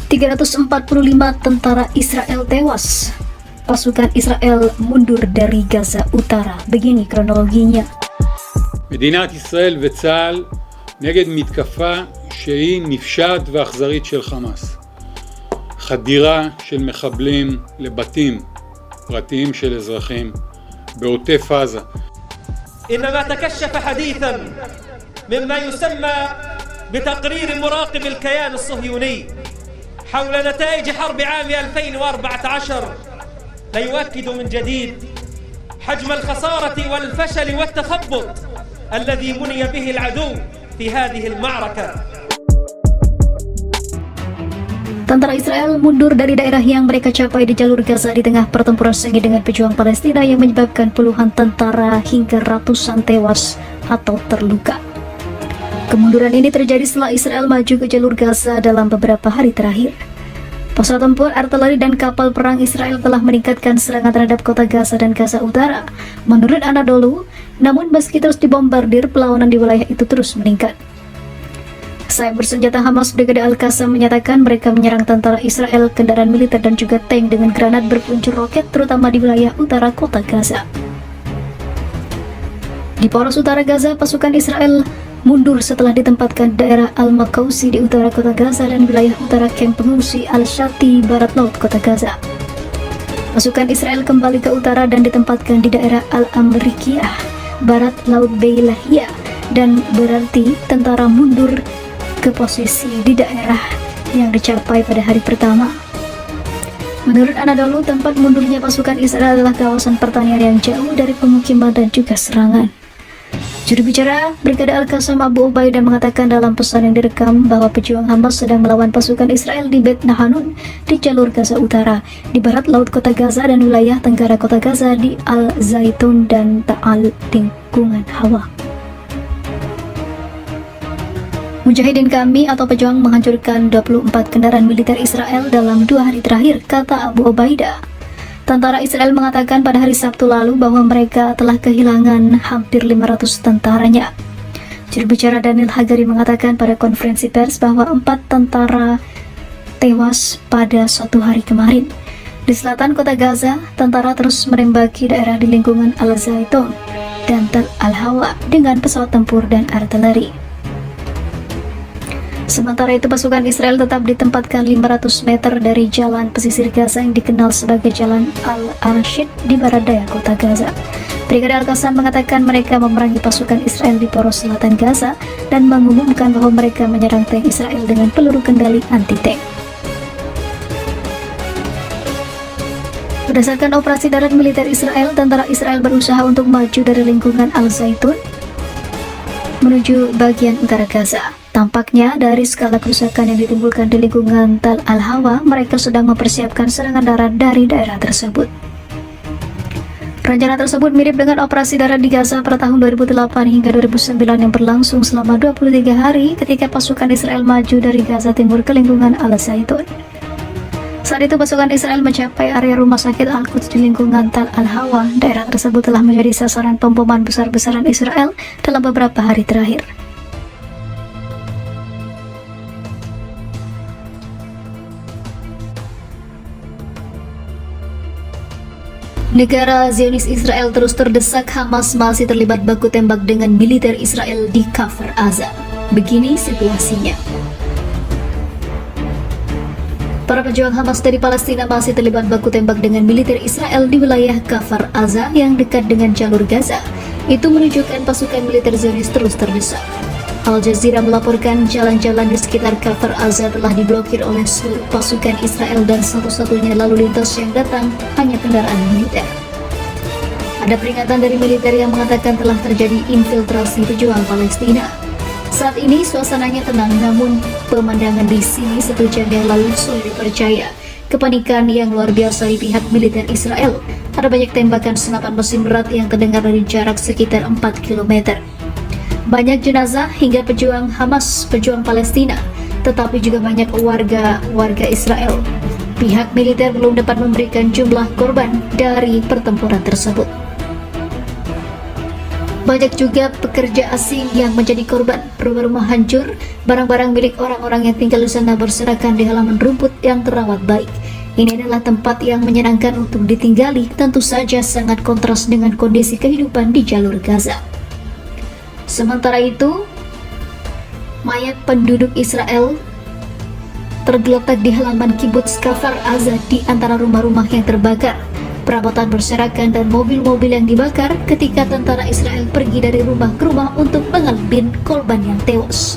345 tentara Israel tewas. Pasukan Israel mundur dari Gaza Utara. Begini kronologinya. מדינת ישראל וצה"ל נגד מתקפה שהיא נפשעת ואכזרית של חמאס. חדירה של מחבלים לבתים פרטיים של אזרחים בעוטף עזה. إنما تكشف حديثا مما يسمى بتقرير مراقب الكيان الصهيوني حول نتائج حرب عام 2014 ليؤكد من جديد حجم الخسارة والفشل والتخبط الذي مني به العدو في هذه المعركة. Tentara Israel mundur dari daerah yang mereka capai di jalur Gaza di tengah pertempuran sengit dengan pejuang Palestina yang menyebabkan puluhan tentara hingga ratusan tewas atau terluka. Kemunduran ini terjadi setelah Israel maju ke jalur Gaza dalam beberapa hari terakhir. Pesawat tempur, artileri, dan kapal perang Israel telah meningkatkan serangan terhadap kota Gaza dan Gaza Utara. Menurut Anadolu, namun meski terus dibombardir, perlawanan di wilayah itu terus meningkat. Sayap bersenjata Hamas Brigade Al-Qassam menyatakan mereka menyerang tentara Israel, kendaraan militer, dan juga tank dengan granat berpeluncur roket terutama di wilayah utara kota Gaza. Di poros utara Gaza, pasukan Israel mundur setelah ditempatkan daerah Al-Makausi di utara kota Gaza dan wilayah utara kamp pengungsi Al-Shati barat laut kota Gaza. Pasukan Israel kembali ke utara dan ditempatkan di daerah Al-Amrikiyah barat laut Beilahiyah, dan berarti tentara mundur ke posisi di daerah yang dicapai pada hari pertama. Menurut Anadolu, tempat mundurnya pasukan Israel adalah kawasan pertanian yang jauh dari pemukiman dan juga serangan. Juru bicara Brigade Al-Qassam Abu Ubaidah mengatakan dalam pesan yang direkam bahwa pejuang Hamas sedang melawan pasukan Israel di Bet Nahanun di jalur Gaza Utara, di barat laut kota Gaza dan wilayah tenggara kota Gaza di Al-Zaitun dan Ta'al lingkungan Hawa. Mujahidin kami atau pejuang menghancurkan 24 kendaraan militer Israel dalam 2 hari terakhir, kata Abu Ubaidah. Tentara Israel mengatakan pada hari Sabtu lalu bahwa mereka telah kehilangan hampir 500 tentaranya. Juru bicara Daniel Hagari mengatakan pada konferensi pers bahwa 4 tentara tewas pada 1 hari kemarin. Di selatan kota Gaza, tentara terus menembaki daerah di lingkungan Al-Zaitun dan Tel Al-Hawa dengan pesawat tempur dan artileri. Sementara itu, pasukan Israel tetap ditempatkan 500 meter dari jalan pesisir Gaza yang dikenal sebagai Jalan Al-Arshid di barat daya kota Gaza. Brigade Al-Qassam mengatakan mereka memerangi pasukan Israel di poros selatan Gaza dan mengumumkan bahwa mereka menyerang tank Israel dengan peluru kendali anti-tank. Berdasarkan operasi darat militer Israel, tentara Israel berusaha untuk maju dari lingkungan Al-Zaitun menuju bagian utara Gaza. Tampaknya dari skala kerusakan yang ditimbulkan di lingkungan Tal Al-Hawa, mereka sedang mempersiapkan serangan darat dari daerah tersebut. Rencana tersebut mirip dengan operasi darat di Gaza pada tahun 2008 hingga 2009 yang berlangsung selama 23 hari ketika pasukan Israel maju dari Gaza Timur ke lingkungan Al-Zaitun. Saat itu pasukan Israel mencapai area rumah sakit Al-Quds di lingkungan Tal Al-Hawa. Daerah tersebut telah menjadi sasaran pemboman besar-besaran Israel dalam beberapa hari terakhir. Negara Zionis Israel terus terdesak. Hamas masih terlibat baku tembak dengan militer Israel di Kafar Aza. Begini situasinya. Para pejuang Hamas dari Palestina masih terlibat baku tembak dengan militer Israel di wilayah Kafar Aza yang dekat dengan jalur Gaza. Itu menunjukkan pasukan militer Zionis terus terdesak. Al Jazeera melaporkan jalan-jalan di sekitar Kafar Aza telah diblokir oleh seluruh pasukan Israel dan satu-satunya lalu lintas yang datang hanya kendaraan militer. Ada peringatan dari militer yang mengatakan telah terjadi infiltrasi pejuang Palestina. Saat ini suasananya tenang, namun pemandangan di sini 1 jam yang lalu sulit dipercaya. Kepanikan yang luar biasa di pihak militer Israel. Ada banyak tembakan senapan mesin berat yang terdengar dari jarak sekitar 4 km. Banyak jenazah hingga pejuang Hamas, pejuang Palestina, tetapi juga banyak warga Israel. Pihak militer belum dapat memberikan jumlah korban dari pertempuran tersebut. Banyak juga pekerja asing yang menjadi korban. Rumah-rumah hancur, barang-barang milik orang-orang yang tinggal di sana berserakan di halaman rumput yang terawat baik. Ini adalah tempat yang menyenangkan untuk ditinggali, tentu saja sangat kontras dengan kondisi kehidupan di jalur Gaza. Sementara itu, mayat penduduk Israel tergeletak di halaman kibuts Kafar Aza di antara rumah-rumah yang terbakar. Perabotan berserakan dan mobil-mobil yang dibakar ketika tentara Israel pergi dari rumah ke rumah untuk mengambil korban yang tewas.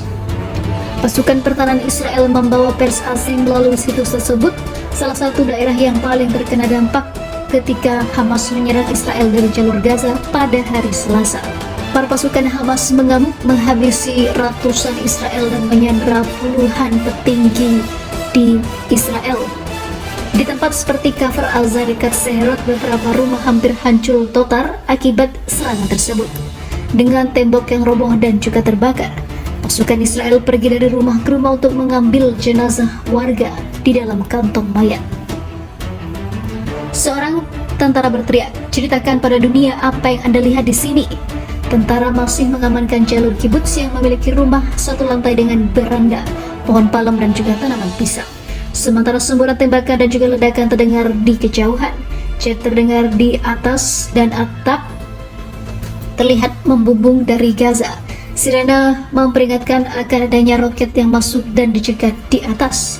Pasukan pertahanan Israel membawa pers asing melalui situs tersebut, salah satu daerah yang paling terkena dampak ketika Hamas menyerang Israel dari jalur Gaza pada hari Selasa. Para pasukan Hamas mengamuk menghabisi ratusan Israel dan menyandera puluhan petinggi di Israel. Di tempat seperti Kafar Aza dekat Sderot, beberapa rumah hampir hancur total akibat serangan tersebut. Dengan tembok yang roboh dan juga terbakar, pasukan Israel pergi dari rumah ke rumah untuk mengambil jenazah warga di dalam kantong mayat. Seorang tentara berteriak, "Ceritakan pada dunia apa yang Anda lihat di sini." Tentara masih mengamankan jalur kibuts yang memiliki rumah satu lantai dengan beranda, pohon palem dan juga tanaman pisang. Sementara semburan tembakan dan juga ledakan terdengar di kejauhan. Jet terdengar di atas dan atap terlihat membumbung dari Gaza. Sirena memperingatkan akan adanya roket yang masuk dan dicegat di atas.